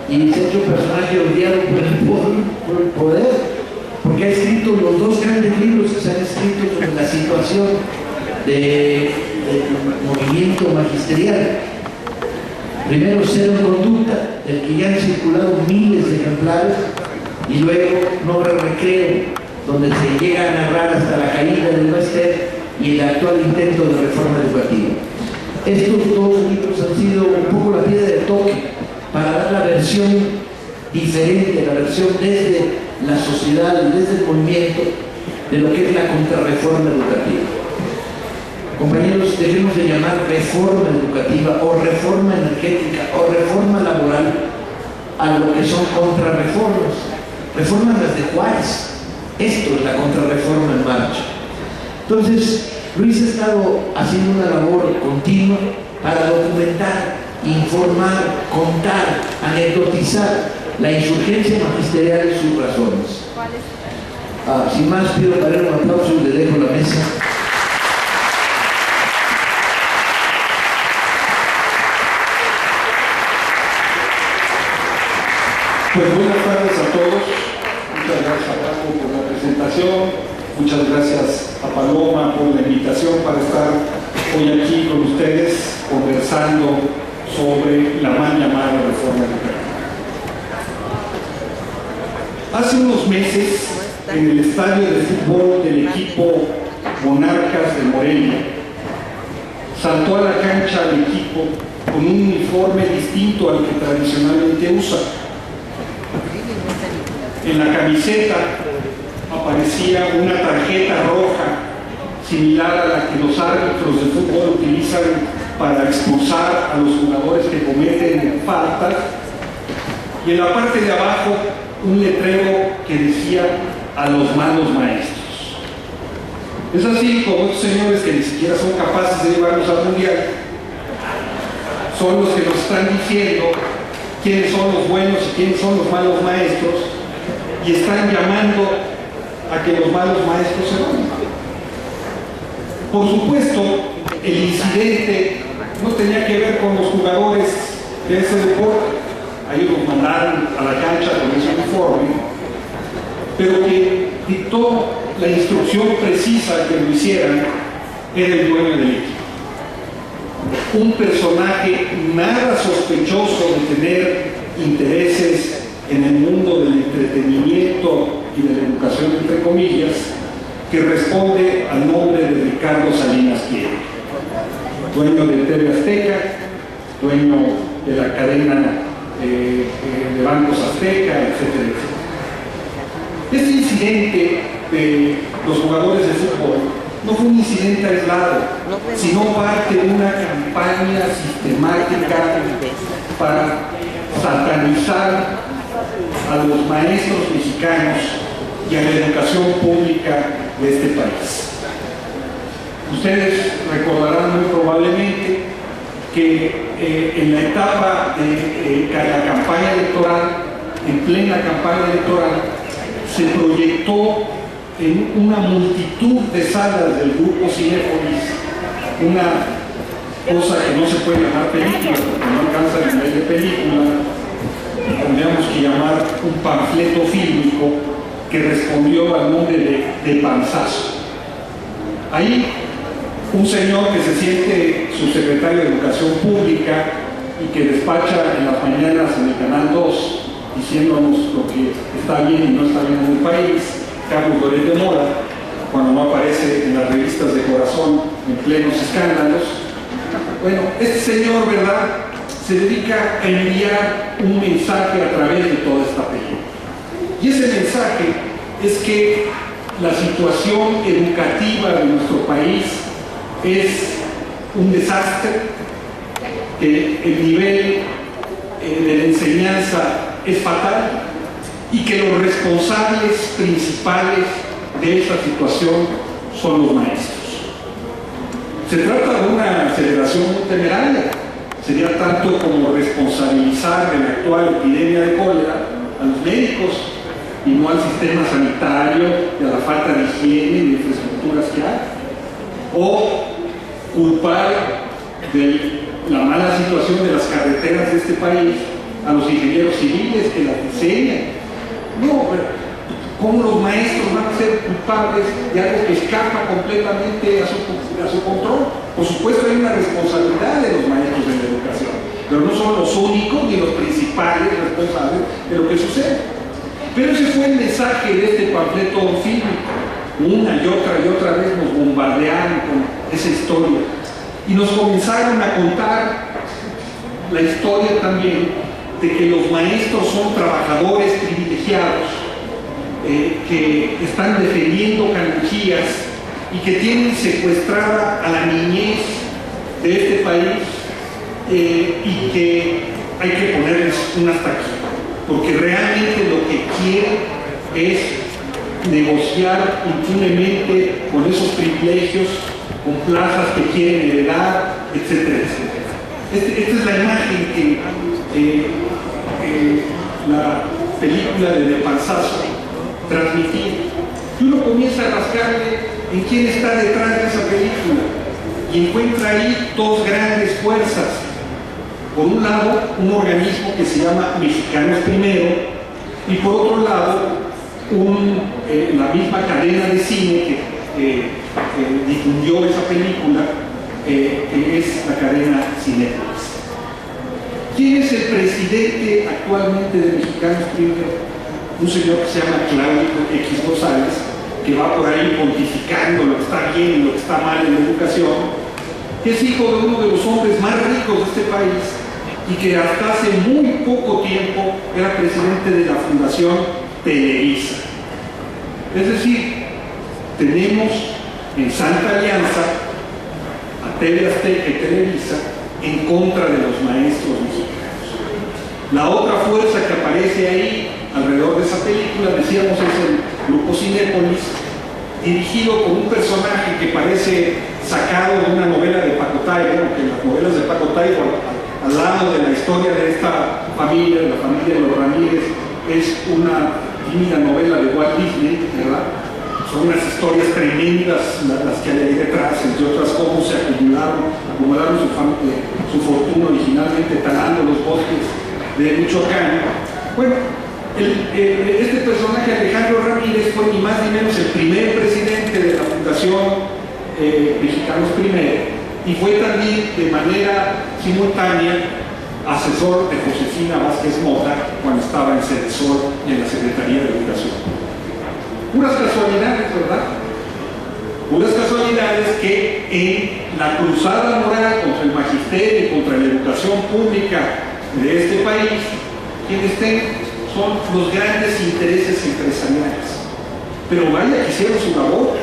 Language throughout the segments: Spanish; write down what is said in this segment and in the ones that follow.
y se ha hecho un personaje odiado por el poder, porque ha escrito los dos grandes libros que se han escrito sobre la situación del movimiento magisterial. Primero, Cero en Conducta, del que ya han circulado miles de ejemplares, y luego Nobre Recreo, donde se llega a narrar hasta la caída del Wester y el actual intento de reforma educativa. Estos dos libros han sido un poco la piedra de toque para dar la versión diferente, la versión desde la sociedad y desde el movimiento de lo que es la contrarreforma educativa. Compañeros, debemos de llamar reforma educativa o reforma energética o reforma laboral a lo que son contrarreformas. Reformas las de Juárez. Esto es la contrarreforma en marcha. Entonces, Luis ha estado haciendo una labor continua para documentar, informar, contar, anecdotizar la insurgencia magisterial y sus razones. Sin más, pido para él un aplauso y le dejo la mesa. Pues buenas tardes a todos. Muchas gracias a Paco por la presentación. Muchas gracias a Paloma por la invitación para estar hoy aquí con ustedes conversando sobre la mal llamada reforma educativa. Hace unos meses, en el estadio de fútbol del equipo Monarcas de Morelia, saltó a la cancha el equipo con un uniforme distinto al que tradicionalmente usa. En la camiseta aparecía una tarjeta roja similar a la que los árbitros de fútbol utilizan para expulsar a los jugadores que cometen faltas, y en la parte de abajo un letrero que decía "a los malos maestros". Es así como estos señores, que ni siquiera son capaces de llevarnos al mundial, son los que nos están diciendo quiénes son los buenos y quiénes son los malos maestros, y están llamando a que los malos maestros se vayan. Por supuesto, el incidente no tenía que ver con los jugadores de ese deporte. A ellos los mandaron a la cancha con ese uniforme, pero que dictó la instrucción precisa que lo hicieran era el dueño del equipo. Un personaje nada sospechoso de tener intereses en el mundo del entretenimiento y de la educación, entre comillas, que responde al nombre de Ricardo Salinas Pliego, dueño de TV Azteca, dueño de la cadena de Bancos Azteca, etcétera, etcétera. Este incidente de los jugadores de fútbol no fue un incidente aislado, sino parte de una campaña sistemática para satanizar a los maestros mexicanos y a la educación pública de este país. Ustedes recordarán muy probablemente que en la etapa de la campaña electoral, en plena campaña electoral, se proyectó en una multitud de salas del grupo Cinépolis una cosa que no se puede llamar película, porque no alcanza el nivel de película, tendríamos que llamar un panfleto fílmico que respondió al nombre de Panzazo. Ahí un señor que se siente subsecretario de Educación Pública y que despacha en las mañanas en el Canal 2 diciéndonos lo que está bien y no está bien en el país, Carlos Loret de Mola, cuando no aparece en las revistas de Corazón en plenos escándalos. Bueno, este señor, ¿verdad?, se dedica a enviar un mensaje a través de toda esta película. Y ese mensaje es que la situación educativa de nuestro país es un desastre, que el nivel de la enseñanza es fatal y que los responsables principales de esta situación son los maestros. Se trata de una aceleración muy temeraria. Sería tanto como responsabilizar de la actual epidemia de cólera a los médicos y no al sistema sanitario y a la falta de higiene y de infraestructuras que hay, o culpar de la mala situación de las carreteras de este país a los ingenieros civiles que las diseñan. No, pero ¿cómo los maestros van a ser culpables de algo que escapa completamente a su control? Por supuesto hay una responsabilidad de los maestros en la educación, pero no son los únicos ni los principales responsables de lo que sucede. Pero ese fue el mensaje de este panfleto fílmico. Una y otra vez nos bombardearon con esa historia y nos comenzaron a contar la historia también de que los maestros son trabajadores privilegiados, que están defendiendo Canonjías y que tienen secuestrada a la niñez de este país, y que hay que ponerles un hasta aquí, porque realmente lo que quieren es negociar impunemente con esos privilegios, con plazas que quieren heredar, etcétera, etcétera. Esta es la imagen que la película de Panzazo transmitía. Y uno comienza a rascarle en quién está detrás de esa película y encuentra ahí dos grandes fuerzas. Por un lado, un organismo que se llama Mexicanos Primero, y por otro lado, la misma cadena de cine que difundió esa película, que es la cadena Cinépolis. ¿Quién es el presidente actualmente de Mexicanos Primero? Un señor que se llama Claudio X González, que va por ahí pontificando lo que está bien y lo que está mal en la educación, que es hijo de uno de los hombres más ricos de este país y que hasta hace muy poco tiempo era presidente de la Fundación Televisa. Es decir, tenemos en Santa Alianza a TV Azteca y Televisa en contra de los maestros mexicanos. La otra fuerza que aparece ahí alrededor de esa película, decíamos, es el grupo Cinépolis, dirigido por un personaje que parece sacado de una novela de Paco Taibo, que las novelas de Paco Taibo, al lado de la historia de esta familia, de la familia de los Ramírez, es una tímida novela de Walt Disney, ¿verdad? Son unas historias tremendas las que hay ahí detrás, entre otras cómo se acumularon su fortuna originalmente talando los bosques de Michoacán. Bueno, este personaje, Alejandro Ramírez, fue ni más ni menos el primer presidente de la Fundación Mexicanos Primero, y fue también de manera simultánea asesor de Josefina Vázquez Mota cuando estaba en Cedesol y en la Secretaría de Educación. Puras casualidades, ¿verdad? Puras casualidades que en la cruzada moral contra el magisterio y contra la educación pública de este país, quienes estén son los grandes intereses empresariales. Pero vaya que hicieron su labor.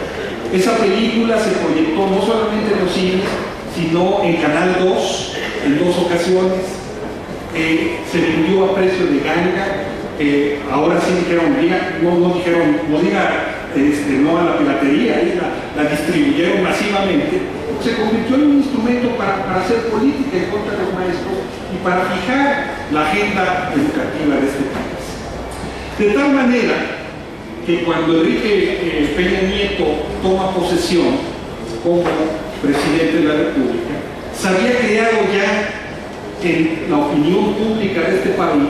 Esa película se proyectó no solamente en los cines, sino en Canal 2 en 2 ocasiones. Se vendió a precio de ganga. Ahora sí dijeron, no diga no a la piratería, la distribuyeron masivamente. Se convirtió en un instrumento para hacer política en contra de los maestros y para fijar la agenda educativa de este país. De tal manera que cuando Enrique Peña Nieto toma posesión como presidente de la República, se había creado ya en la opinión pública de este país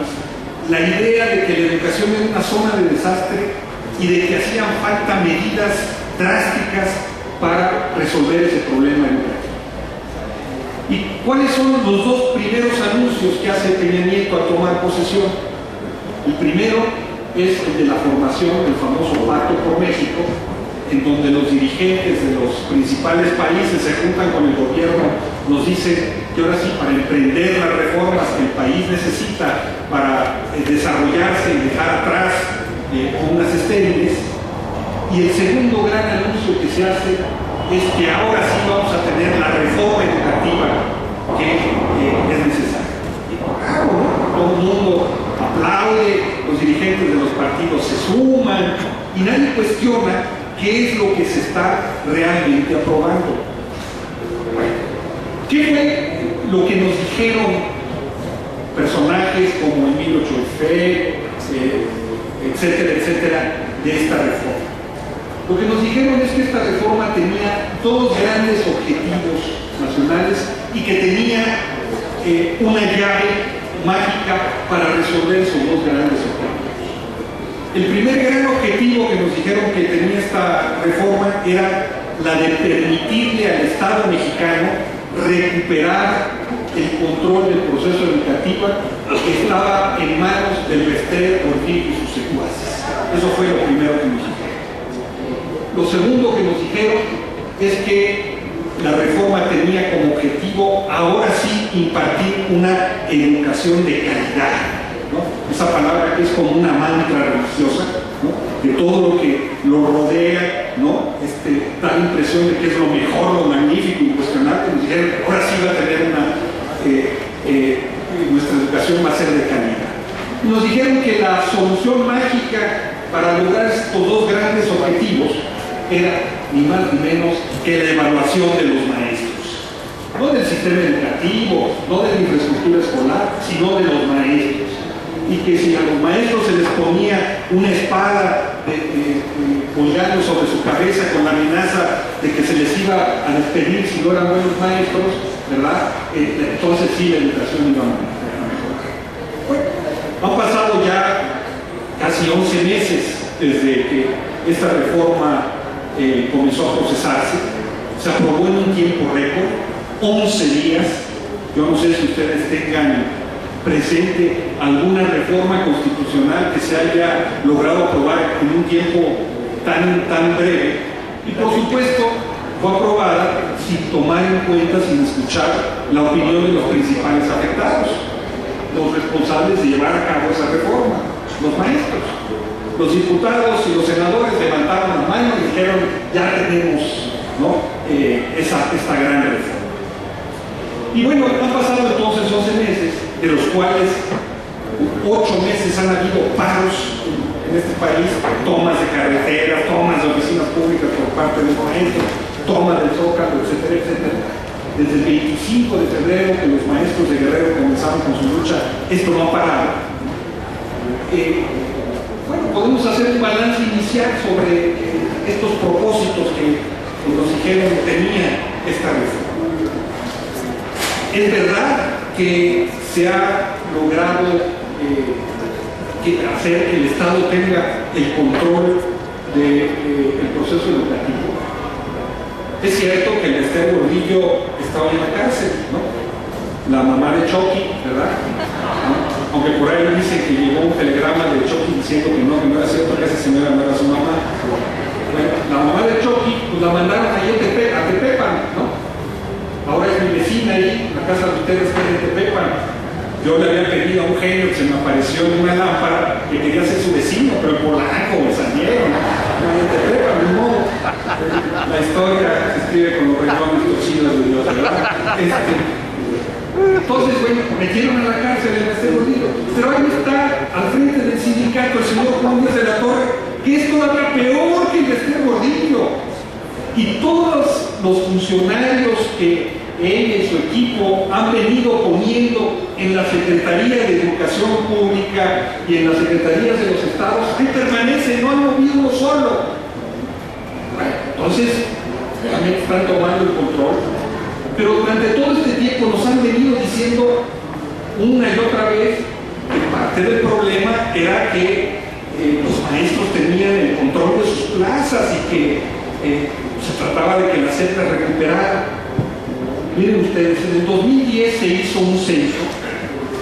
la idea de que la educación era una zona de desastre y de que hacían falta medidas drásticas para resolver ese problema educativo. ¿Y cuáles son los 2 primeros anuncios que hace Peña Nieto al tomar posesión? El primero es el de la formación del famoso Pacto por México, en donde los dirigentes de los principales países se juntan con el gobierno, nos dicen que ahora sí, para emprender las reformas que el país necesita para desarrollarse y dejar atrás unas estériles. Y el segundo gran anuncio que se hace es que ahora sí vamos a tener la reforma educativa que es necesaria. Y claro, ¿no? Todo el mundo aplaude, los dirigentes de los partidos se suman y nadie cuestiona qué es lo que se está realmente aprobando. ¿Qué fue lo que nos dijeron personajes como Emilio Choifé, etcétera, etcétera, de esta reforma? Lo que nos dijeron es que esta reforma tenía 2 grandes objetivos nacionales y que tenía una llave mágica para resolver esos dos grandes objetivos. El primer gran objetivo que nos dijeron que tenía esta reforma era la de permitirle al Estado mexicano recuperar el control del proceso educativo que estaba en manos del Bester, Ortiz y sus secuaces. Eso fue lo primero que nos dijeron. Lo segundo que nos dijeron es que la reforma tenía como objetivo ahora sí impartir una educación de calidad, ¿no? Esa palabra que es como una mantra religiosa, ¿no? De todo lo que lo rodea, ¿no? Da la impresión de que es lo mejor, lo magnífico, incuestionable. Nos dijeron que ahora sí va a tener nuestra educación va a ser de calidad. Nos dijeron que la solución mágica para lograr estos dos grandes objetivos era ni más ni menos que la evaluación de los maestros, no del sistema educativo, no de la infraestructura escolar, sino de los maestros. Y que si a los maestros se les ponía una espada colgando sobre su cabeza con la amenaza de que se les iba a despedir si no eran buenos maestros, ¿verdad? Entonces sí, la educación iba a mejorar. Bueno, han pasado ya casi 11 meses desde que esta reforma comenzó a procesarse. Se aprobó en un tiempo récord, 11 días. Yo no sé si ustedes tengan presente alguna reforma constitucional que se haya logrado aprobar en un tiempo tan breve. Y por supuesto fue aprobada sin tomar en cuenta, sin escuchar la opinión de los principales afectados, los responsables de llevar a cabo esa reforma, los maestros. Los diputados y los senadores levantaron la mano y dijeron, ya tenemos, ¿no? esta gran reforma. Y bueno, han pasado entonces 11 meses, de los cuales 8 meses han habido paros en este país, tomas de carreteras, tomas de oficinas públicas por parte de los maestros, tomas del Zócalo, etcétera, etcétera. Desde el 25 de febrero que los maestros de Guerrero comenzaron con su lucha, esto no ha parado. Bueno, podemos hacer un balance inicial sobre estos propósitos que nos dijeron tenía esta reforma. Es verdad que se ha logrado hacer que el Estado tenga el control del proceso educativo. Es cierto que el Bester Gordillo estaba en la cárcel, ¿no? La mamá de Chucky, ¿verdad? ¿No? Aunque por ahí dice que llegó un telegrama de Chucky diciendo que no era cierto, que esa señora no era su mamá. Bueno, la mamá de Chucky, pues la mandaron ahí a Tepepan, ¿no? Ahora es mi vecina ahí, la casa de ustedes que es de Tepepan. Yo le había pedido a un genio que se me apareció en una lámpara que quería ser su vecino, pero por Polanco, San Diego, ¿no? En Tepepan, de modo. La historia se escribe con los renglones torcidos de Dios, ¿verdad? Entonces, bueno, metieron a la cárcel en este Gordillo, pero ahí está al frente del sindicato el señor Juan Díaz de la Torre, que es todavía peor que el Bester Gordillo. Y todos los funcionarios que él y su equipo han venido poniendo en la Secretaría de Educación Pública y en las Secretarías de los Estados, ahí permanecen, no han movido uno solo. Bueno, entonces, realmente están tomando el control. Pero durante todo este tiempo nos han venido diciendo una y otra vez que parte del problema era que los maestros tenían el control de sus plazas y que se trataba de que la SEP la recuperara. Miren ustedes, en el 2010 se hizo un censo,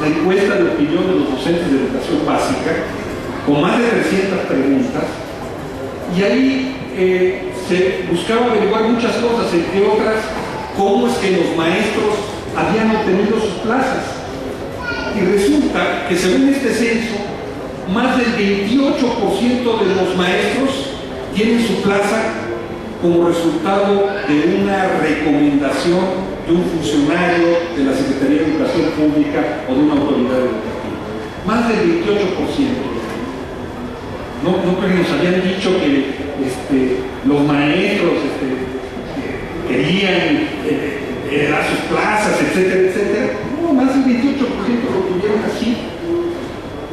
la encuesta de opinión de los docentes de educación básica, con más de 300 preguntas, y ahí se buscaba averiguar muchas cosas, entre otras, cómo es que los maestros habían obtenido sus plazas. Y resulta que según este censo, más del 28% de los maestros tienen su plaza como resultado de una recomendación de un funcionario de la Secretaría de Educación Pública o de una autoridad educativa. Más del 28%. No creo que nos habían dicho que los maestros querían heredar sus plazas, etcétera, etcétera. No, más del 28% lo tuvieron así.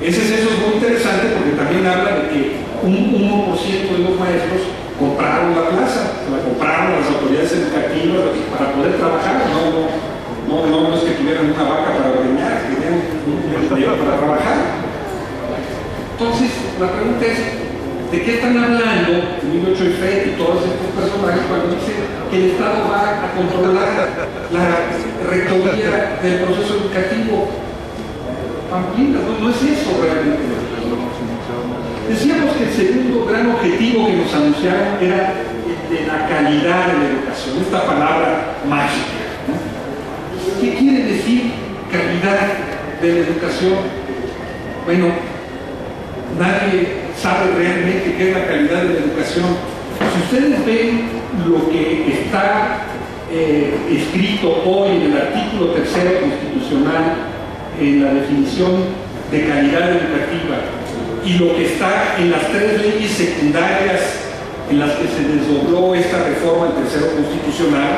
Eso es muy interesante porque también habla de que un 1% de los maestros compraron la plaza, la compraron las autoridades educativas para poder trabajar. No es que tuvieran una vaca para ordeñar, tenían un para trabajar. Entonces, la pregunta es, ¿de qué están hablando Emilio Choifet y todos estos personajes cuando dicen que el Estado va a controlar la rectoría del proceso educativo? Pamplinas, no es eso realmente. Decíamos que el segundo gran objetivo que nos anunciaron era el de la calidad de la educación, esta palabra mágica, ¿no? ¿Qué quiere decir calidad de la educación? Bueno, nadie sabe realmente qué es la calidad de la educación. Si ustedes ven lo que está escrito hoy en el artículo 3 constitucional, en la definición de calidad educativa, y lo que está en las 3 leyes secundarias en las que se desdobló esta reforma del tercero constitucional,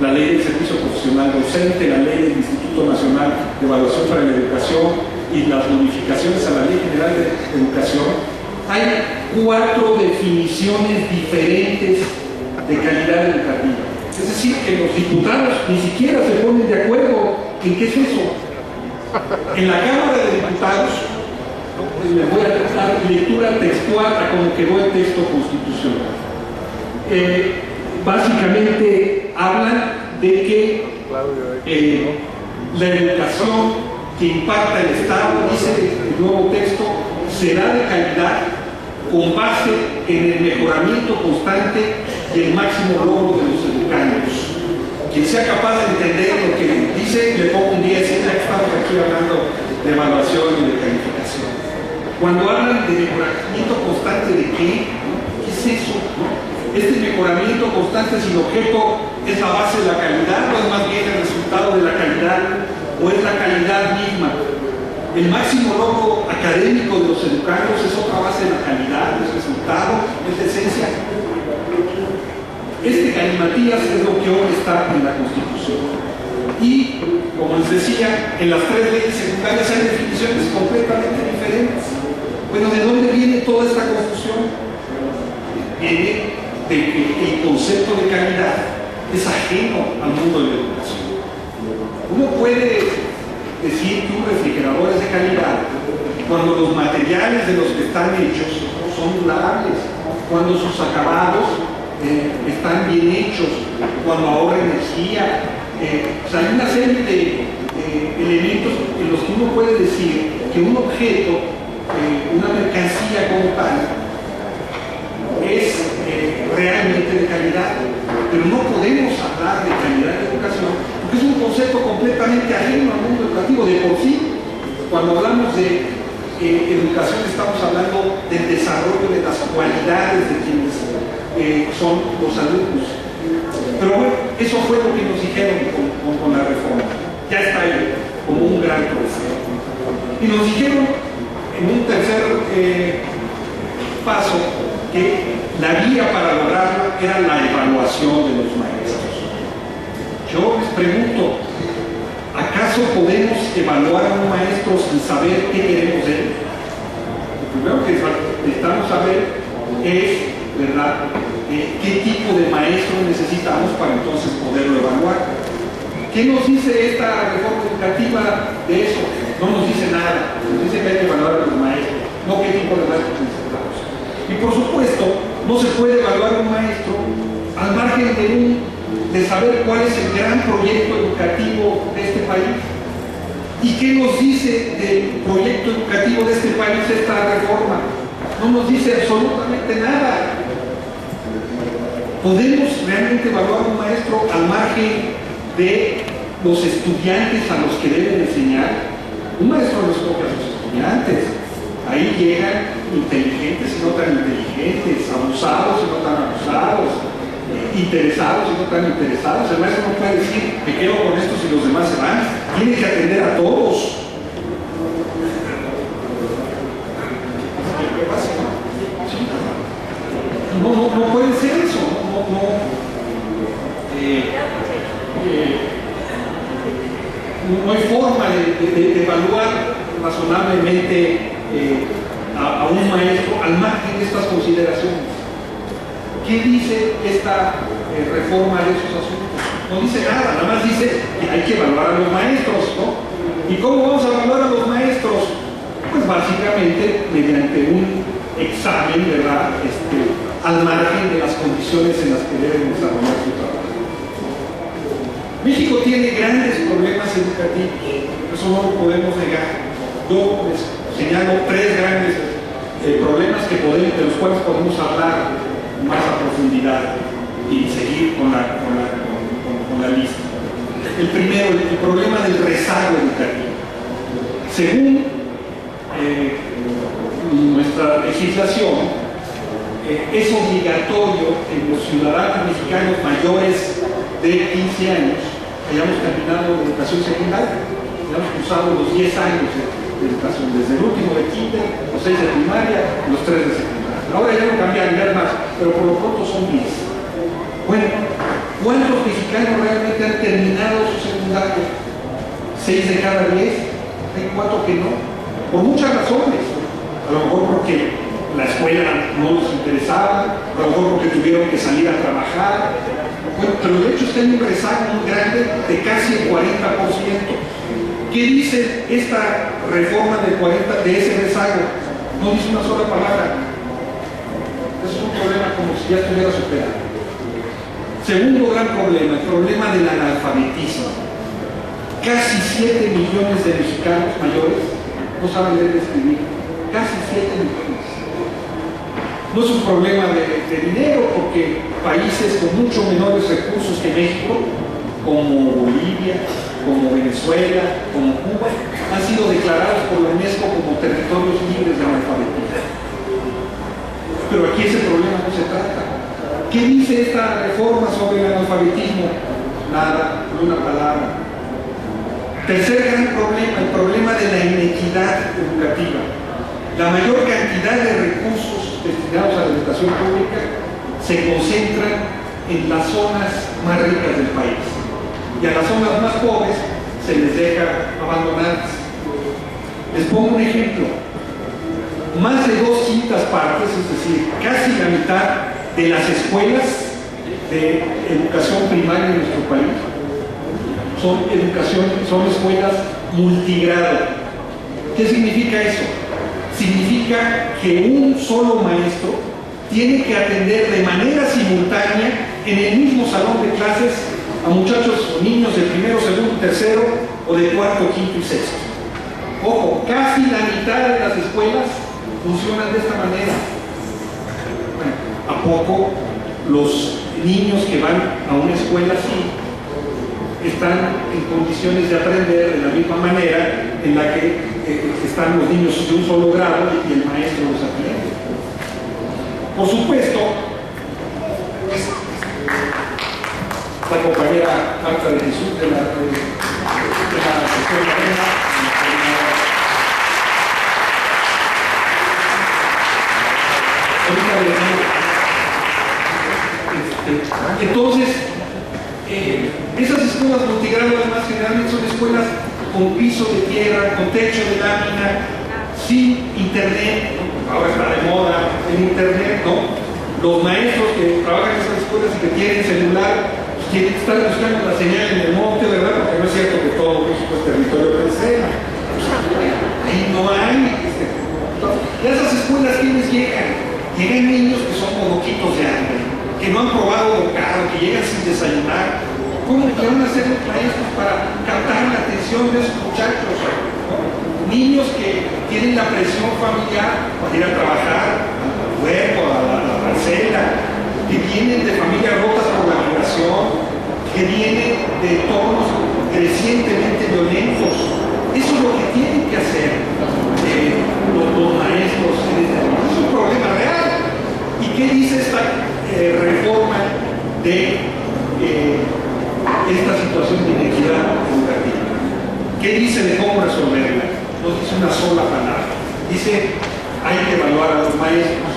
la ley del servicio profesional docente, la ley del Instituto Nacional de Evaluación para la Educación y las modificaciones a la Ley General de Educación, hay 4 definiciones diferentes de calidad educativa. Es decir, que los diputados ni siquiera se ponen de acuerdo en qué es eso. En la Cámara de Diputados, les voy a dar lectura textual a cómo quedó el texto constitucional. Básicamente hablan de que la educación que impacta el Estado, dice el nuevo texto, será de calidad con base en el mejoramiento constante y el máximo logro de los educandos. Quien sea capaz de entender lo que dice, le pongo un 10, ya que estamos aquí hablando de evaluación y de calificación. Cuando hablan de mejoramiento constante, ¿de qué? ¿Qué es eso? Este mejoramiento constante sin objeto es la base de la calidad, o es más bien el resultado de la calidad, o es la calidad misma. El máximo logro académico de los educandos es otra base de la calidad, es resultado, es la esencia. Este galimatías es lo que hoy está en la Constitución. Y, como les decía, en las 3 leyes secundarias hay definiciones completamente diferentes. Bueno, ¿de dónde viene toda esta confusión? Viene de que el concepto de calidad es ajeno al mundo de la educación. Uno puede decir que un refrigerador es de calidad cuando los materiales de los que están hechos son durables, cuando sus acabados están bien hechos, cuando ahorra energía. O sea, hay una serie de elementos en los que uno puede decir que un objeto, una mercancía como tal, es realmente de calidad, pero no podemos hablar de calidad de educación porque es un concepto completamente ajeno al mundo educativo. De por sí, cuando hablamos de educación estamos hablando del desarrollo de las cualidades de quienes son los alumnos. Pero bueno, eso fue lo que nos dijeron con la reforma. Ya está ahí, como un gran problema. Y nos dijeron en un tercer paso que la guía para lograrlo era la evaluación de los maestros. Yo les pregunto, ¿acaso podemos evaluar a un maestro sin saber qué queremos de él? Lo primero que necesitamos saber es, ¿verdad?, qué tipo de maestro necesitamos para entonces poderlo evaluar. ¿Qué nos dice esta reforma educativa de eso? No nos dice nada, nos dice que hay que evaluar a los maestros, no qué tipo de maestros necesitamos. Y por supuesto, no se puede evaluar a un maestro al margen de saber cuál es el gran proyecto educativo de este país. ¿Y qué nos dice del proyecto educativo de este país esta reforma? No nos dice absolutamente nada. ¿Podemos realmente evaluar a un maestro al margen de los estudiantes a los que deben enseñar? Un maestro no escoge a sus estudiantes. Ahí llegan inteligentes y no tan inteligentes, abusados y no tan abusados, interesados y no tan interesados. El maestro no puede decir, me quedo con estos y los demás se van. Tiene que atender a todos. No puede ser eso. No hay forma de evaluar razonablemente a un maestro al margen de estas consideraciones. ¿Qué dice esta reforma de esos asuntos? No dice nada más dice que hay que evaluar a los maestros, ¿no? ¿Y cómo vamos a evaluar a los maestros? básicamente mediante un examen, ¿verdad? Al margen de las condiciones en las que deben desarrollar su trabajo. México tiene grandes problemas educativos, eso no lo podemos negar. Yo les señalo tres grandes problemas de los cuales podemos hablar más a profundidad y seguir con la lista. El primero, el problema del rezago educativo. Según nuestra legislación, es obligatorio que los ciudadanos mexicanos mayores de 15 años hayamos terminado la educación secundaria, hayamos cursado los 10 años de educación, desde el último de kinder, los 6 de primaria, los 3 de secundaria. Ahora ya no cambiaron, ya más, pero por lo pronto son 10. Bueno, ¿cuántos mexicanos realmente han terminado su secundaria? 6 de cada 10, hay 4 que no, por muchas razones. A lo mejor porque la escuela no les interesaba, a lo mejor porque tuvieron que salir a trabajar. Bueno, pero de hecho está en un rezago muy grande de casi el 40%. ¿Qué dice esta reforma de ese rezago? No dice una sola palabra. Eso es un problema como si ya estuviera superado. Segundo gran problema, el problema del analfabetismo. Casi 7 millones de mexicanos mayores no saben leer y escribir. Casi 7 millones. No es un problema de dinero, porque países con mucho menores recursos que México, como Bolivia, como Venezuela, como Cuba, han sido declarados por la UNESCO como territorios libres de analfabetismo. Pero aquí ese problema no se trata. ¿Qué dice esta reforma sobre el analfabetismo? Nada, no una palabra. Tercer gran problema, el problema de la inequidad educativa. La mayor cantidad de recursos destinados a la educación pública se concentran en las zonas más ricas del país, y a las zonas más pobres se les deja abandonadas. Les pongo un ejemplo. Más de 2/5 partes, es decir, casi la mitad de las escuelas de educación primaria en nuestro país son escuelas multigrado. ¿Qué significa eso? Significa que un solo maestro tiene que atender de manera simultánea en el mismo salón de clases a muchachos o niños de primero, segundo, tercero o de cuarto, quinto y sexto. Ojo, casi la mitad de las escuelas funcionan de esta manera. Bueno, ¿a poco los niños que van a una escuela así están en condiciones de aprender de la misma manera en la que están los niños de un solo grado y el maestro los atiende? Por supuesto, la compañera Marta de Jesús de la Escuela entonces, esas escuelas multigrado además generalmente son escuelas con piso de tierra, con techo de lámina, sin internet. Ahora está de moda el internet, ¿no? Los maestros que trabajan en esas escuelas y que tienen celular, pues tienen que estar buscando la señal en el monte, ¿verdad? Porque no es cierto que todo México es territorio tercero. Ahí no hay. Y a esas escuelas, ¿quiénes llegan? Llegan niños que son modoquitos de hambre, que no han probado bocado, que llegan sin desayunar. ¿Cómo que van a hacer los maestros para captar la atención de esos muchachos? ¿No? Niños que tienen la presión familiar para ir a trabajar, al huerto, a la parcela, que vienen de familias rotas por la migración, que vienen de entornos crecientemente violentos. Eso es lo que tienen que hacer los maestros. Es un problema real. ¿Y qué dice esta reforma de esta situación de inequidad educativa? ¿Qué dice de cómo resolverla? No dice una sola palabra. Dice, hay que evaluar a los maestros.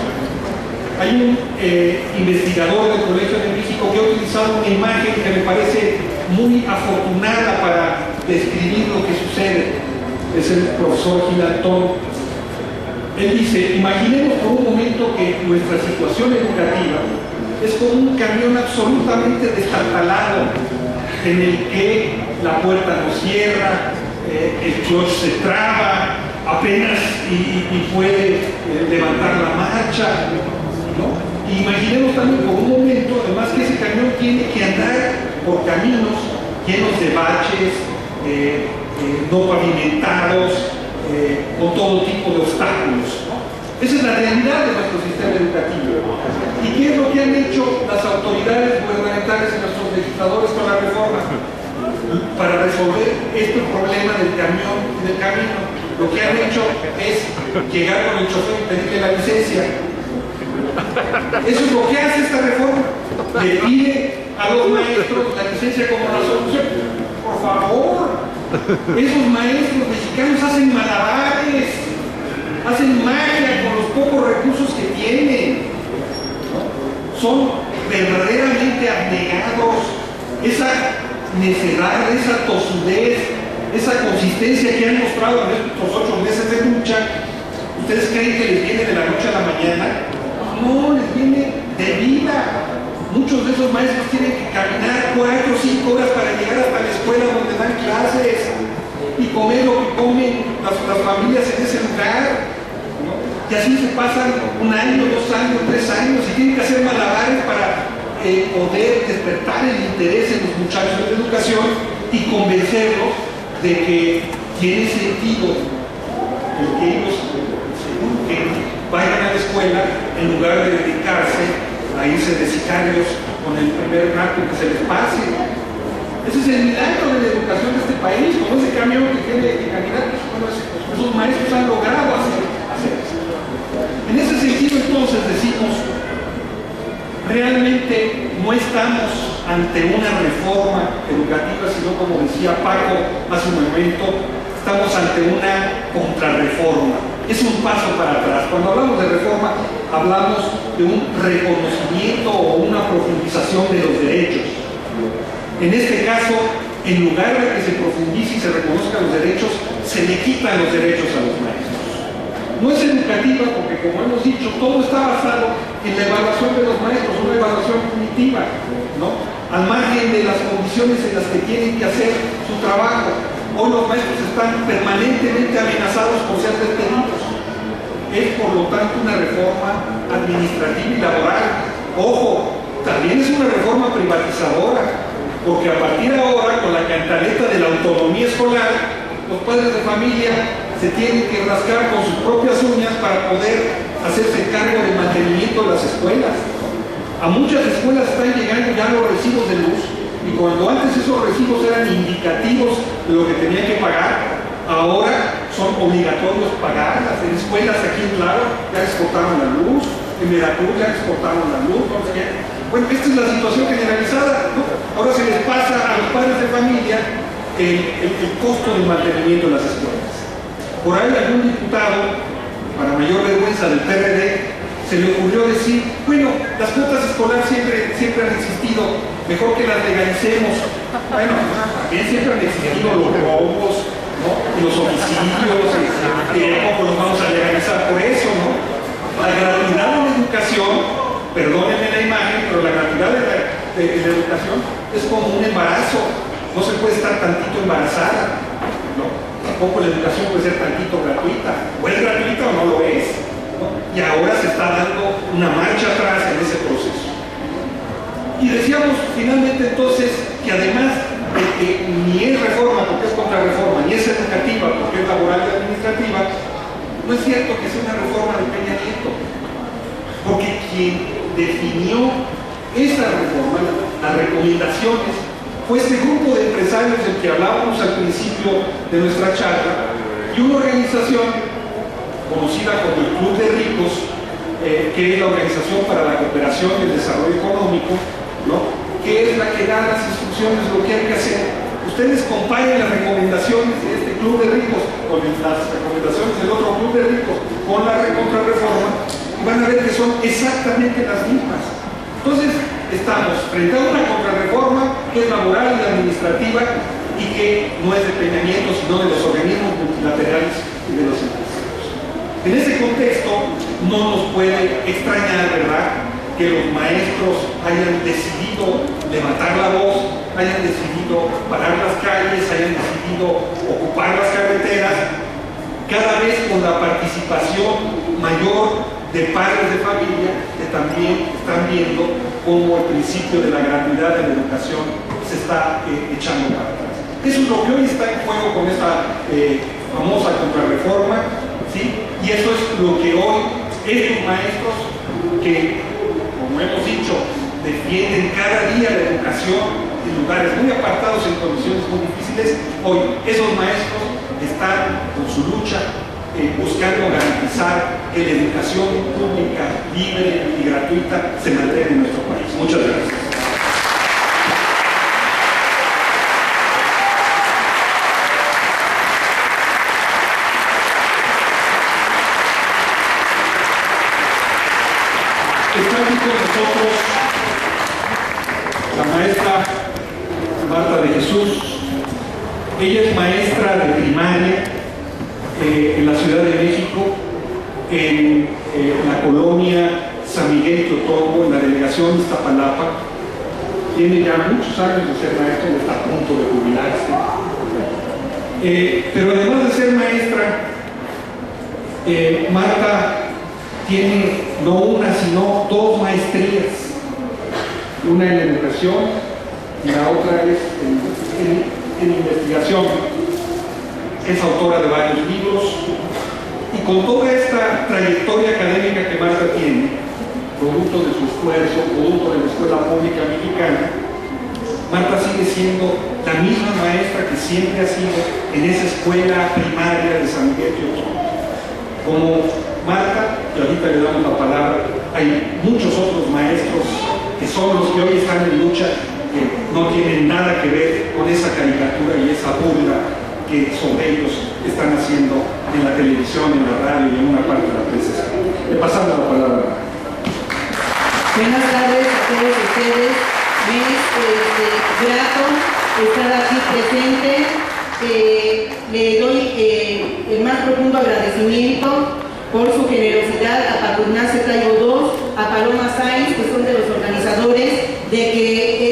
Hay un investigador del Colegio de México que ha utilizado una imagen que me parece muy afortunada para describir lo que sucede. Es el profesor Gil Antón. Él dice, imaginemos por un momento que nuestra situación educativa es como un camión absolutamente destartalado, en el que la puerta no cierra, el clutch se traba, apenas y puede levantar la marcha, ¿no? Imaginemos también por un momento, además, que ese camión tiene que andar por caminos llenos de baches, no pavimentados, con todo tipo de obstáculos, ¿no? Esa es la realidad de nuestro sistema educativo. ¿Y qué es lo que han hecho las autoridades gubernamentales y nuestros legisladores con la reforma? Para resolver este problema del camión y del camino, lo que han hecho es llegar con el chofer y pedirle la licencia. Eso es lo que hace esta reforma. Le pide a los maestros la licencia como la solución. Por favor, esos maestros mexicanos hacen malabares, hacen magia con los pocos recursos que tienen. Son verdaderamente abnegados. Esa necedad, esa tosudez, esa consistencia que han mostrado en estos 8 meses de lucha, ¿ustedes creen que les viene de la noche a la mañana? No, les viene de vida. Muchos de esos maestros tienen que caminar 4 o 5 horas para llegar hasta la escuela donde dan clases y comer lo que comen las familias en ese lugar, ¿no? Y así se pasan 1 año, 2 años, 3 años y tienen que hacer malabares para poder despertar el interés en los muchachos de la educación y convencerlos de que tiene sentido el que ellos que vayan a la escuela en lugar de dedicarse a irse de sicarios con el primer rato que se les pase. Ese es el milagro de la educación de este país, como ese camión que tiene que caminar, bueno, esos maestros han logrado hacer eso. En ese sentido, entonces, decimos, realmente no estamos ante una reforma educativa, sino, como decía Paco hace un momento, estamos ante una contrarreforma. Es un paso para atrás. Cuando hablamos de reforma, hablamos de un reconocimiento o una profundización de los derechos. En este caso, en lugar de que se profundice y se reconozcan los derechos, se le quitan los derechos a los maestros. No es educativa porque, como hemos dicho, todo está basado en la evaluación de los maestros, una evaluación punitiva, ¿no? Al margen de las condiciones en las que tienen que hacer su trabajo. Hoy los maestros están permanentemente amenazados por ser despedidos. Es, por lo tanto, una reforma administrativa y laboral. Ojo, también es una reforma privatizadora, porque a partir de ahora, con la cantaleta de la autonomía escolar, los padres de familia se tienen que rascar con sus propias uñas para poder hacerse cargo del mantenimiento de las escuelas. A muchas escuelas están llegando ya los recibos de luz, y cuando antes esos recibos eran indicativos de lo que tenían que pagar, ahora son obligatorios pagarlas. En escuelas aquí en Claro ya les cortaron la luz, en Veracruz ya les cortaron la luz. Bueno, esta es la situación generalizada, ¿no? Ahora se les pasa a los padres de familia el costo del mantenimiento de las escuelas. Por ahí algún diputado, para mayor vergüenza del PRD, se le ocurrió decir, bueno, las cuotas escolares siempre han existido, mejor que las legalicemos. Bueno, también siempre han existido los robos, ¿no? Y los homicidios, ¿cómo los vamos a legalizar por eso, no? La gratuidad de la educación, perdónenme la imagen, pero la gratuidad de la educación es como un embarazo. No se puede estar tantito embarazada, ¿no? Tampoco la educación puede ser tantito gratuita. O es gratuita o no lo es, ¿no? Y ahora se está dando una marcha atrás en ese proceso. Y decíamos finalmente entonces que además de que ni es reforma porque es contrarreforma, ni es educativa porque es laboral y administrativa, no es cierto que sea una reforma de Peña Nieto, porque quien definió esa reforma, las recomendaciones, fue este grupo de empresarios del que hablábamos al principio de nuestra charla, y una organización conocida como el Club de Ricos, que es la Organización para la Cooperación y el Desarrollo Económico, ¿no? Que es la que da las instrucciones de lo que hay que hacer. Ustedes comparen las recomendaciones de este Club de Ricos con las recomendaciones del otro Club de Ricos con la contrarreforma y van a ver que son exactamente las mismas. Entonces, estamos frente a una contrarreforma que es laboral y administrativa y que no es de Peña Nieto, sino de los organismos multilaterales y de los empresarios. En ese contexto, no nos puede extrañar, ¿verdad?, que los maestros hayan decidido levantar la voz, hayan decidido parar las calles, hayan decidido ocupar las carreteras, cada vez con la participación mayor de padres de familia que también están viendo cómo el principio de la gratuidad de la educación se está echando para atrás. Eso es lo que hoy está en juego con esta famosa contrarreforma, ¿sí? Y eso es lo que hoy estos maestros que, como hemos dicho, defienden cada día la educación en lugares muy apartados, en condiciones muy difíciles, hoy esos maestros están con su lucha buscando garantizar que la educación pública, libre y gratuita se mantenga en nuestro país. Muchas gracias. Está aquí con nosotros la maestra Marta de Jesús. Ella es maestra de primaria en la Ciudad de México, en la colonia San Miguel Teotongo, en la delegación de Iztapalapa. Tiene ya muchos años de ser maestra, está a punto de jubilarse. Pero además de ser maestra, Marta tiene no una, sino dos maestrías. Una en educación y la otra es en investigación. Es autora de varios libros y con toda esta trayectoria académica que Marta tiene, producto de su esfuerzo, producto de la Escuela Pública Mexicana, Marta sigue siendo la misma maestra que siempre ha sido en esa escuela primaria de San Miguel Teotongo. Como Marta, y ahorita le damos la palabra, hay muchos otros maestros que son los que hoy están en lucha, que no tienen nada que ver con esa caricatura y esa burla que sobre ellos están haciendo en la televisión, en la radio y en una parte de la prensa. Le pasamos la palabra. Buenas tardes a todos ustedes. Me es grato estar aquí presente. Le doy el más profundo agradecimiento por su generosidad a Patronal Cetallo II, a Paloma Sáenz, que son de los organizadores, de que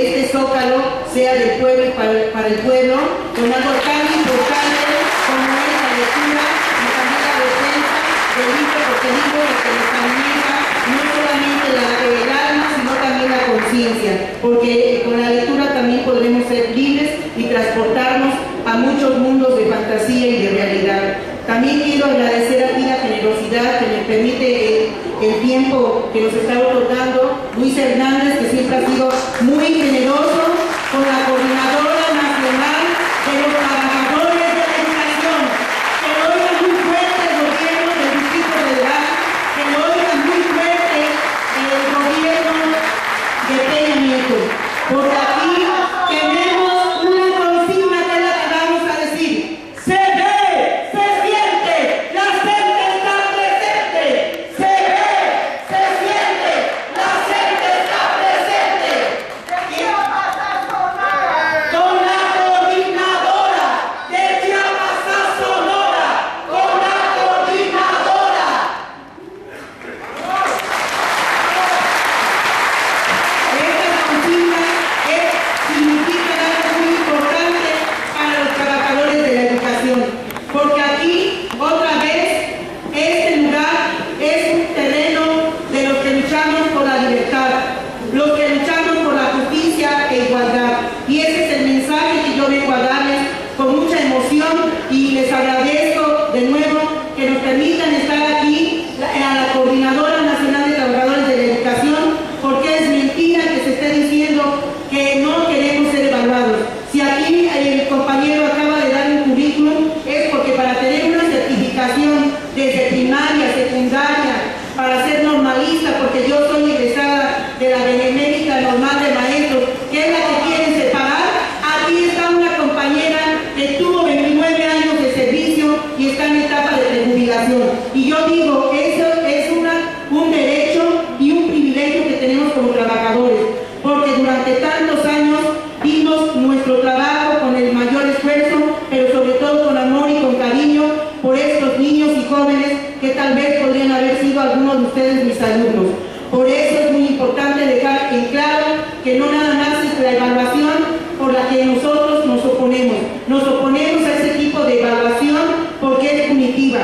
este Zócalo sea del pueblo y para el pueblo, con algo tan importante como es la lectura y también la defensa del libro, porque el libro es que nos alimenta no solamente el alma, sino también la conciencia, porque con la lectura también podremos ser libres y transportarnos a muchos mundos de fantasía y de realidad. También quiero agradecer aquí la generosidad que me permite el tiempo que nos está otorgando Luis Hernández, que siempre ha sido muy generoso con la Coordinadora Nacional de los Trabajadores de la Educación. Que lo oigan muy fuerte el gobierno del Distrito Federal, que lo oigan muy fuerte el gobierno de Peña Nieto. Porque aquí tenemos una consigna que es la que vamos a decir. Se ve, se siente, la gente está presente. Se ve, se siente, la gente está presente. ¿Qué va a pasar con la coordinadora de Chiapas a Sonora? Con la coordinadora. Esta consigna significa algo muy importante para los trabajadores de la educación, porque aquí, otra vez, este lugar es un terreno de los que luchamos por la libertad, los que luchamos por la justicia e igualdad. Y ese es el mensaje que yo vengo a darles con mucha emoción, y les agradezco de nuevo que nos permitan estar aquí a la Coordinadora Nacional de Trabajadores de la Educación, porque es mentira que se esté diciendo que no queremos ser evaluados. Si aquí el compañero acaba de dar un currículum, es porque para tener una certificación desde primaria, secundaria, para ser normalista, porque yo soy egresada de la Benemérita Normal de Maestros, que es la que quieren separar, aquí está una compañera que tuvo 29 años de servicio y está en etapa de prejubilación. Y yo digo, eso es un derecho y un privilegio que tenemos como trabajadores, porque durante tantos años dimos nuestro trabajo con el mayor esfuerzo, pero sobre todo con amor y con cariño por estos niños y jóvenes que tal vez podrían haber sido algunos de ustedes mis alumnos. Por eso es muy importante dejar en claro que no nada más es la evaluación por la que nosotros nos oponemos. Nos oponemos a ese tipo de evaluación porque es punitiva.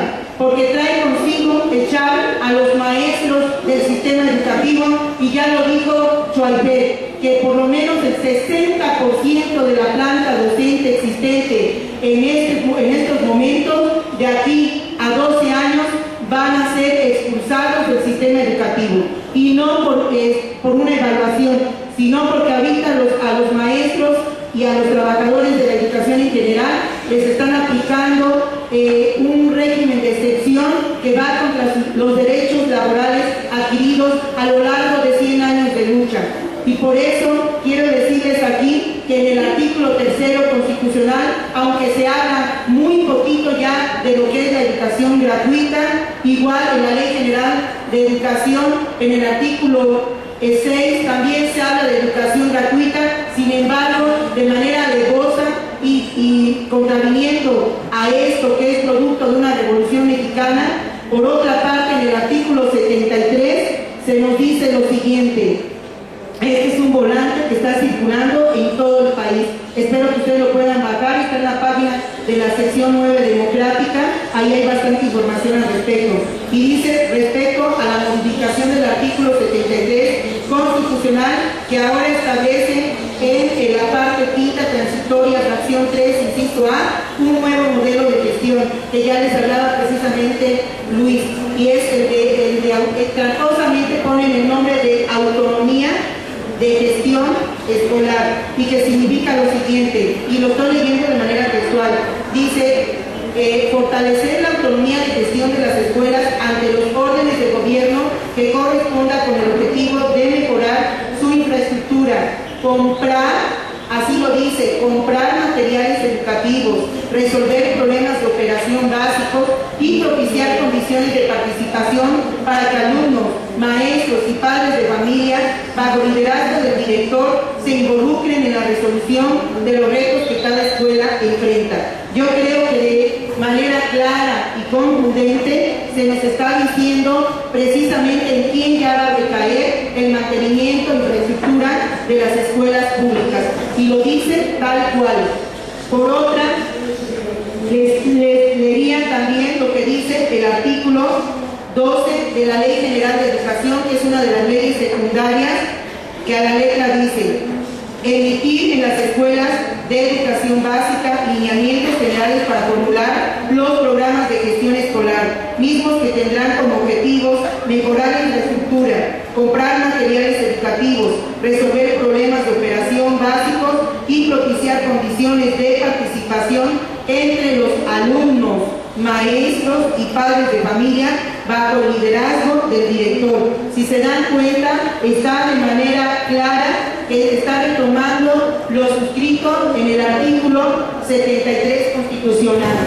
la planta docente existente en estos momentos, de aquí a 12 años, van a ser expulsados del sistema educativo. Y no por una evaluación, sino porque ahorita a los maestros y a los trabajadores de la educación en general les están aplicando un régimen de excepción que va contra los derechos laborales adquiridos a lo largo de 100 años de lucha. Y por eso quiero decirles aquí que en el artículo 3 constitucional, aunque se habla muy poquito ya de lo que es la educación gratuita, igual en la Ley General de Educación, en el artículo 6 también se habla de educación gratuita. Sin embargo, de manera alevosa y contraviniendo a esto que es producto de una revolución mexicana, por otra parte, en el artículo 73 se nos dice lo siguiente. Este es un volante que está circulando en todo el país. Espero que ustedes lo puedan bajar. Está en la página de la sección 9 democrática. Ahí hay bastante información al respecto. Y dice respecto a la modificación del artículo 73 constitucional, que ahora establece en la parte quinta transitoria, fracción 3, inciso A, un nuevo modelo de gestión, que ya les hablaba precisamente Luis, y es el de tratosamente ponen el nombre de autonomía de gestión escolar, y que significa lo siguiente, y lo estoy leyendo de manera textual. Dice: fortalecer la autonomía de gestión de las escuelas ante los órdenes de gobierno que corresponda con el objetivo de mejorar su infraestructura, comprar, así lo dice, comprar materiales educativos, resolver problemas de operación básicos y propiciar condiciones de participación para que alumnos, maestros y padres de familia, bajo liderazgo del director, se involucren en la resolución de los retos que cada escuela enfrenta. Yo creo que de manera clara y contundente se nos está diciendo precisamente en quién ya va a recaer el mantenimiento e infraestructura de las escuelas públicas, y lo dice tal cual. Por otra, les leería también lo que dice el artículo 12 de la Ley General de Educación, que es una de las leyes secundarias, que a la letra dice: emitir en las escuelas de educación básica lineamientos generales para formular los programas de gestión escolar, mismos que tendrán como objetivos mejorar la infraestructura, comprar materiales educativos, resolver problemas de operación básicos y propiciar condiciones de participación entre los alumnos, maestros y padres de familia bajo el liderazgo del director. Si se dan cuenta, está de manera clara que está retomando lo suscrito en el artículo 73 constitucional.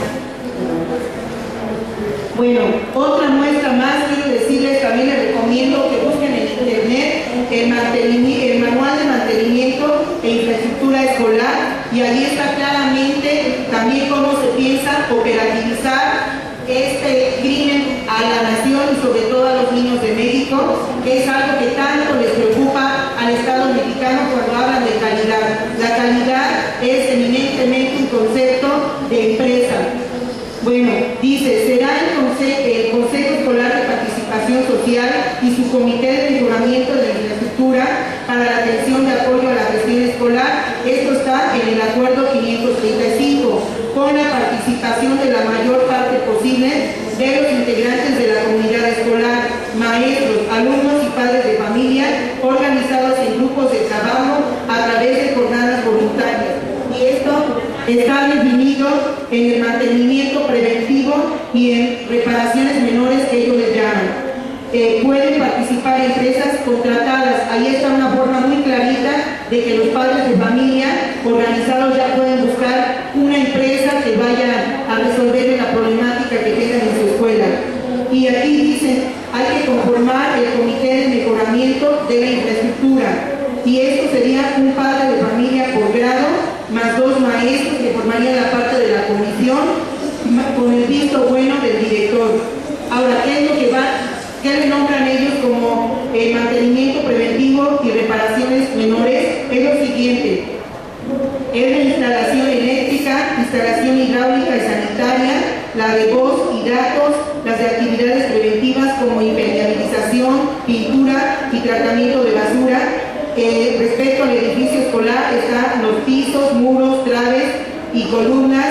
Bueno, otra muestra más, quiero decirles, también les recomiendo que busquen en internet el manual de mantenimiento e infraestructura escolar, y allí está claramente también cómo se piensa operativizar este crimen a la nación y sobre todo a los niños de México, que es algo que tanto les preocupa al Estado mexicano cuando hablan de calidad. La calidad es eminentemente un concepto de empresa. Bueno, dice: será el Consejo Escolar de Participación Social y su Comité de Mejoramiento de la Infraestructura para la atención de apoyo a la gestión escolar. Esto está en el acuerdo 535, con la participación de la mayor parte posible de los integrantes de la comunidad escolar, maestros, alumnos y padres de familia, organizados en grupos de trabajo a través de jornadas voluntarias. Y esto está definido en el mantenimiento preventivo y en reparaciones menores, que ellos les llaman. Pueden participar empresas contratadas. Ahí está una forma muy clarita de que los padres de familia organizados ya pueden buscar una empresa que vaya a resolver la problemática que tengan en su escuela. Y aquí dicen: hay que conformar el comité de mejoramiento de la infraestructura, y esto sería un padre de familia por grado más 2 maestros que formarían la parte de la comisión con el visto bueno del director. Ahora, ¿qué es lo que qué le nombran ellos como mantenimiento preventivo y reparaciones menores? Es lo siguiente: es la instalación eléctrica, instalación hidráulica y sanitaria, la de voz y datos, las de actividades preventivas como impermeabilización, pintura y tratamiento de basura, respecto al edificio escolar están los pisos, muros, traves y columnas.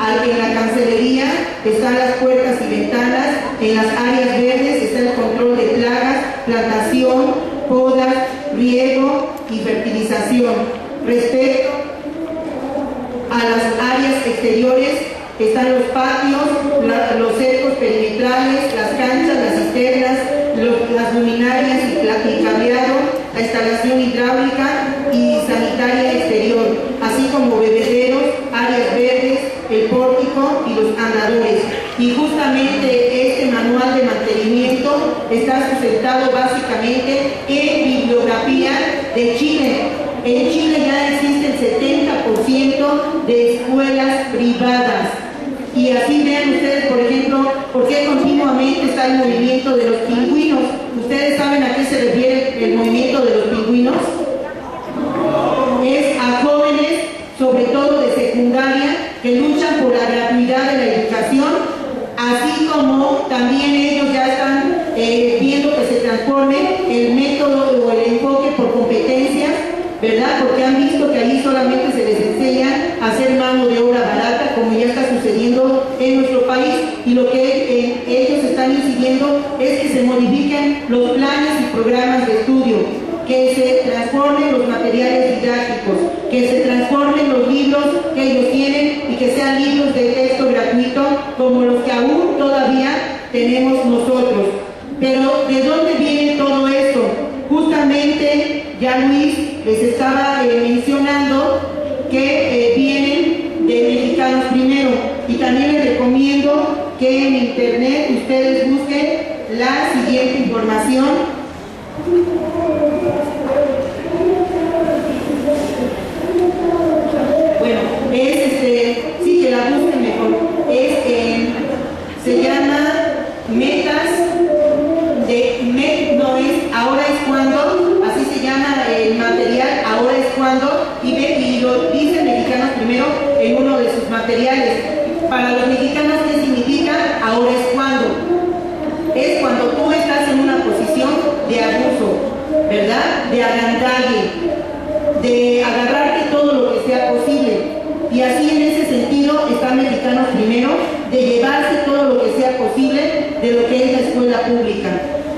En la cancelería están las puertas y ventanas. En las áreas verdes está el control de plagas, plantación, podas, riego y fertilización. Respecto a las áreas exteriores están los patios, los cercos perimetrales, las canchas, las cisternas, las luminarias y cableado, la instalación hidráulica y sanitaria exterior, así como bebederos, áreas verdes, el pórtico y los andadores. Y justamente este manual de mantenimiento está sustentado básicamente en bibliografía de Chile. En Chile ya existe el 70% de escuelas privadas. Y así vean ustedes, por ejemplo, por qué continuamente está el movimiento de los pingüinos. ¿Ustedes saben a qué se refiere el movimiento de los pingüinos? Es a jóvenes, sobre todo de secundaria, que luchan por la gratuidad de la educación, así como también ellos ya están viendo que se transforme el método o el enfoque por competencias, ¿verdad? Porque han visto que ahí solamente se les enseña a hacer mano de obra barata, como ya está sucediendo en nuestro país, y lo que ellos están incidiendo es que se modifiquen los planes y programas de estudio, que se transformen los materiales didácticos, que se transformen los libros que ellos tienen y que sean libros de texto gratuito como los que aún todavía tenemos nosotros. Pero ¿de dónde viene todo esto? Justamente ya Luis les estaba mencionando que vienen de Mexicanos Primero, y también les recomiendo que en internet ustedes busquen la siguiente información. Bueno, sí, que la busquen mejor. Se llama Metas no es Ahora es Cuando, así se llama el material, Ahora es Cuando, y lo dice Mexicanos Primero en uno de sus materiales. Para los mexicanos, ¿qué significa ahora es cuando? Es cuando tú estás en una posición de abuso, ¿verdad? De agandalle, de agarrarte todo lo que sea posible. Y así en ese sentido está Mexicanos Primero, de llevarse todo lo que sea posible de lo que es la escuela pública.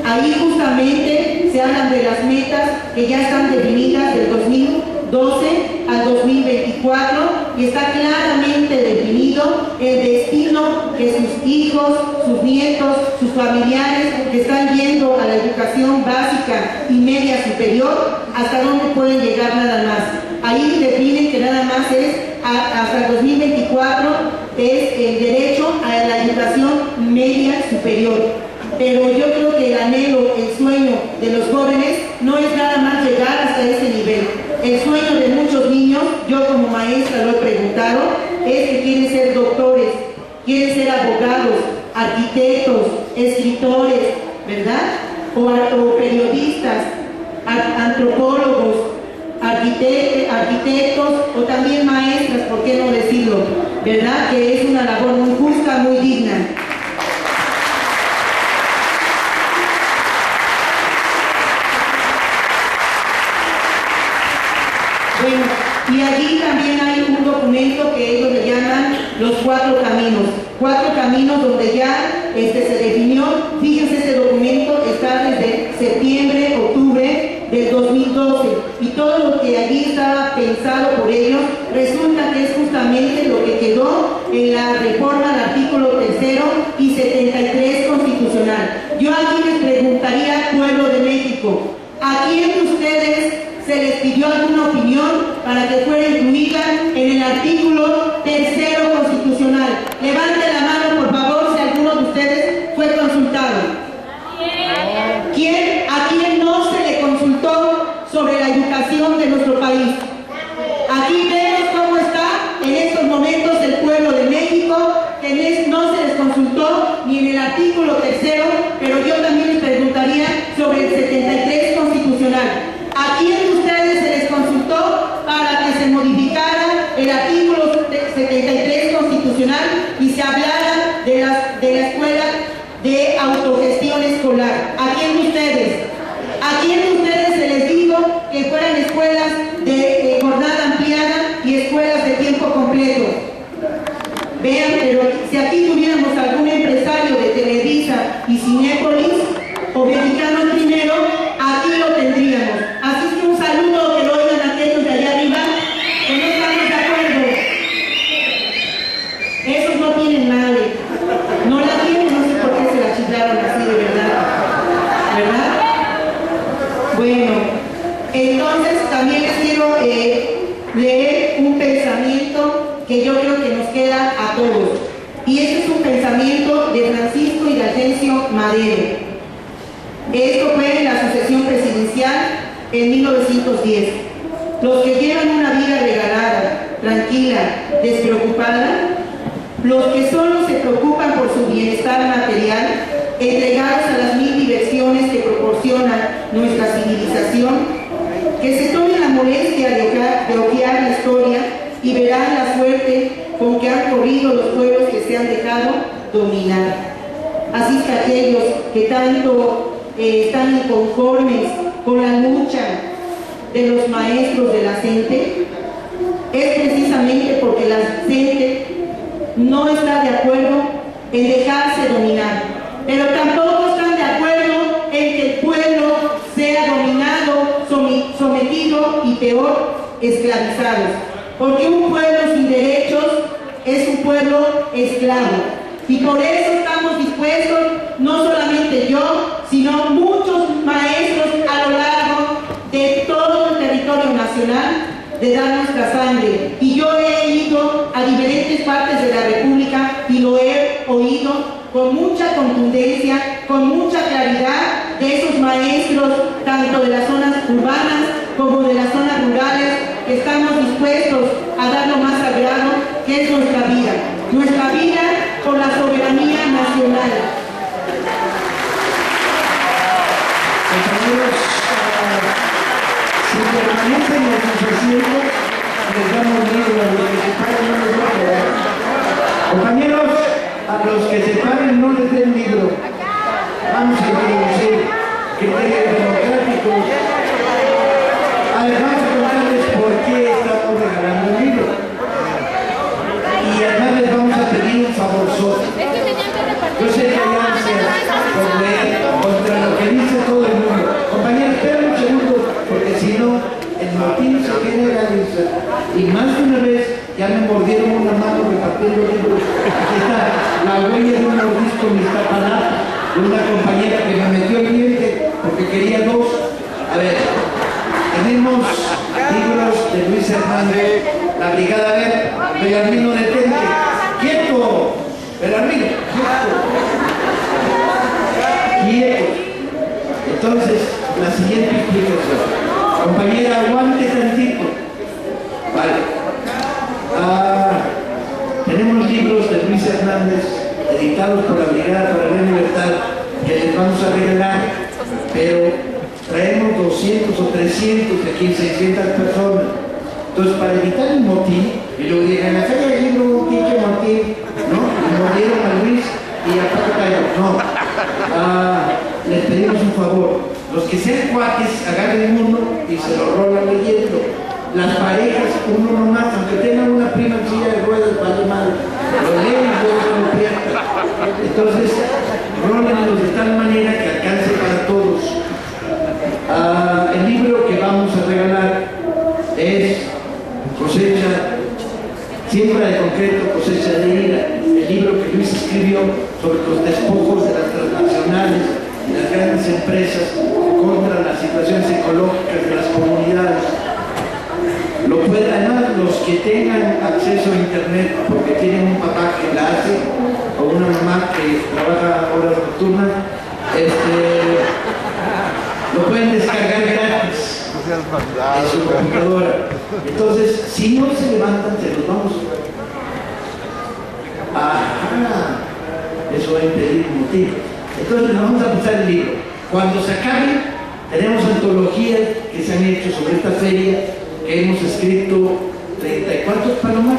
Ahí justamente se hablan de las metas que ya están definidas del 2012 al 2024, y está claramente definido el destino que sus hijos, sus nietos, sus familiares que están yendo a la educación básica y media superior, hasta dónde pueden llegar nada más. Ahí definen que nada más es hasta el 2024 es el derecho a la educación media superior. Pero yo creo que el anhelo, el sueño de los jóvenes no es nada más llegar hasta ese nivel. El sueño de muchos niños, yo como maestra lo he preguntado, es que quieren ser doctores, quieren ser abogados, arquitectos, escritores, ¿verdad? O periodistas, antropólogos, arquitectos o también maestras, ¿por qué no decirlo? ¿Verdad? Que es una labor muy justa, muy digna. Bueno, y allí también hay un documento que ellos le llaman los 4 caminos. 4 caminos donde ya se definió. Fíjense, este documento está desde septiembre, octubre del 2012, y todo lo que allí estaba pensado por ellos resulta que es justamente lo que quedó en la reforma del artículo 3 y 73 constitucional. Yo aquí les preguntaría, pueblo de México, ¿a quién de ustedes se les pidió alguna opinión para que fuera incluida en el artículo 3 constitucional? Levante la mano, por favor, si alguno de ustedes fue consultado. ¿A quién no se le consultó sobre la educación de nuestro país? Aquí vemos cómo está en estos momentos el pueblo de México, que no se les consultó ni en el artículo 3, pero yo también les preguntaría sobre el 73 constitucional. ¿A quién de ustedes se les consultó para que se modificara el artículo 73 constitucional y se hablara de la escuela de autogestión escolar? ¿A quién de ustedes? ¿A quién de ustedes se les dijo que fueran escuelas Vean, pero si aquí tuviéramos algún empresario de Televisa y Cinépolis o Mexicanos Primero, aquí lo tendríamos. Así que un saludo, que lo oigan aquellos de allá arriba, que no estamos de acuerdo. Esos no tienen madre. No la tienen, no sé por qué se la chiflaron así de verdad. ¿Verdad? Bueno, entonces también les quiero leer un pensamiento que yo creo que nos queda a todos. Y este es un pensamiento de Francisco y de Asensio Madero. Esto fue en la sucesión presidencial en 1910. Los que llevan una vida regalada, tranquila, despreocupada, los que solo se preocupan por su bienestar material, entregados a las mil diversiones que proporciona nuestra civilización, que se tomen la molestia de ojear la historia y verán la suerte con que han corrido los pueblos que se han dejado dominar. Así que aquellos que tanto están inconformes con la lucha de los maestros de la gente, es precisamente porque la gente no está de acuerdo en dejarse dominar, pero tampoco están de acuerdo en que el pueblo sea dominado, sometido y peor, esclavizado. Porque un pueblo sin derechos es un pueblo esclavo. Y por eso estamos dispuestos, no solamente yo, sino muchos maestros a lo largo de todo el territorio nacional, de dar nuestra sangre. Y yo he ido a diferentes partes de la República y lo he oído con mucha contundencia, con mucha claridad, de esos maestros, tanto de las zonas urbanas como de las zonas rurales, que estamos dispuestos a dar lo más sagrado, que es nuestra vida por la soberanía nacional. Compañeros, si permanecen en sus asientos, les damos libro a los que se paren, no les va a quedar. Compañeros, a los que se paren no les den libro. Vamos a introducir criterios democráticos. Además, contarles por qué estamos regalando el libro. Y además les vamos a pedir un favor solo. Yo sé que hay ansias por leer contra lo que dice todo el mundo. Compañeros, esperen un segundo, porque si no, el motín se generaliza. Y más de una vez ya me mordieron una mano repartiendo libros. Aquí está la huella de un mordisco en Iztapalapa, de una compañera que me metió el diente porque quería dos. A ver, tenemos libros de Luis Hernández, La Brigada Verde, Belarmino detente. ¡Quieto! Belarmino, quieto. Entonces, la siguiente explicación. Compañera, aguante tantito. Vale. Tenemos libros de Luis Hernández, editados por la Brigada para la Libertad, que les vamos a regalar, pero traemos 200 o 300, de aquí 600 personas. Entonces, para evitar el motín, y luego digan, la feria del libro, pinche motín, ¿no? Y mordieron a Luis y a Paco Cayo. No. Les pedimos un favor. Los que sean cuates, agarren uno y se lo rolan leyendo. Las parejas, uno nomás, aunque tengan una prima en silla de ruedas, vale madre. Lo leen y luego se lo pierden. Entonces, rólenlos de tal manera que alcance para todos. El libro que vamos a regalar es Cosecha, Siembra de concreto, cosecha de ira, el libro que Luis escribió sobre los despojos de las transnacionales y las grandes empresas contra las situaciones ecológicas de las comunidades. Lo pueden, además, los que tengan acceso a internet porque tienen un papá que la hace o una mamá que trabaja horas nocturnas, lo pueden descargar gratis en su computadora. Entonces, si no se levantan, se los vamos eso va a impedir un motivo. Entonces, nos vamos a pasar el libro. Cuando se acabe, tenemos antologías que se han hecho sobre esta feria, que hemos escrito 30 y ¿cuántos, Paloma?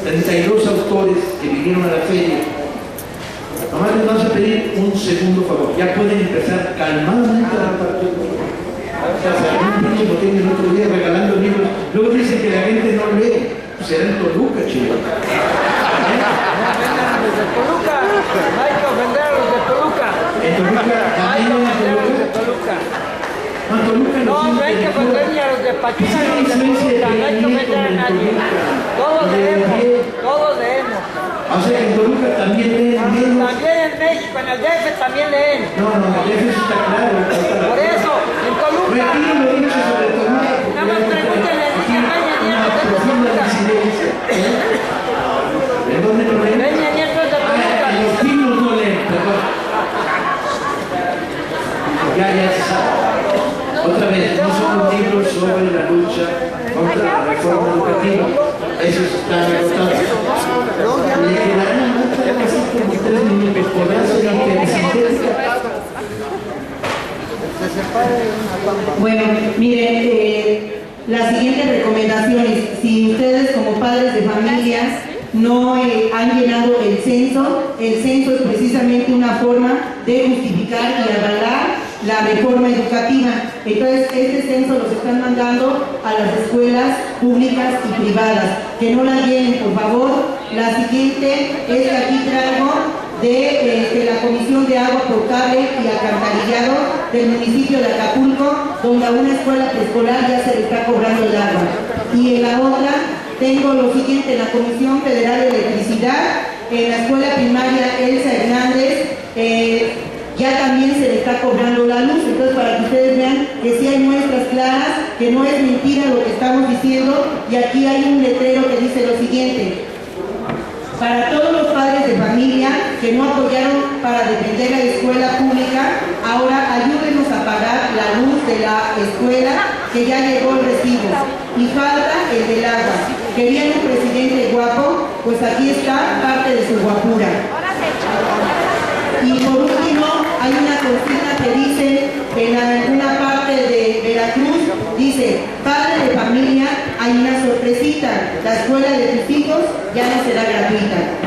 32 autores que vinieron a la feria. Nomás les vamos a pedir un segundo favor. Ya pueden empezar calmadamente a repartir. O sea, un pinche botín el otro día regalando libros. Luego dicen que la gente no lee. Pues será en Toluca, chico. De Toluca, hay que ofender a los de Toluca. En Toluca, Hay que también ofender a los de en Toluca. No, Toluca No, no hay que ofender ni a los de Pachuca ni a los de Toluca, no hay que ofender a nadie. Todos leemos, todos leemos. O sea, en Toluca también leen menos. También en México, en el DF también leen. No, el déficit está claro. Por eso, en Toluca. Retiro lo dicho sobre Toluca. Nada más pregúntenle a Peña Nieto de Profunda Toluca. disidencia. ¿En dónde lo leen? Peña Nieto es de Toluca. Los pinos no leen, perdón. Ya se sabe. Otra vez, no son los libros sobre la lucha contra la reforma educativa. Esos están agotados. Le quedarán así como 3 minutos. Podrán ser interesantes. Bueno, miren, las siguientes recomendaciones, si ustedes como padres de familias no han llenado el censo es precisamente una forma de justificar y avalar la reforma educativa. Entonces, este censo los están mandando a las escuelas públicas y privadas. Que no la llenen, por favor. La siguiente es que aquí traigo de la Comisión de Agua Potable y Alcantarillado del municipio de Acapulco, donde a una escuela preescolar ya se le está cobrando el agua. Y en la otra tengo lo siguiente, en la Comisión Federal de Electricidad, en la escuela primaria Elsa Hernández, ya también se le está cobrando la luz. Entonces, para que ustedes vean que sí hay muestras claras, que no es mentira lo que estamos diciendo, y aquí hay un letrero que dice lo siguiente: para todos los padres de familia que no apoyaron para defender la escuela pública, ahora ayúdenos a pagar la luz de la escuela, que ya llegó el recibo, y falta el del agua. ¿Querían un presidente guapo? Pues aquí está parte de su guapura. Y por último, hay una consigna que dice, en alguna parte de Veracruz, dice: padre de familia, hay una sorpresita, la escuela de tus hijos ya no será gratuita.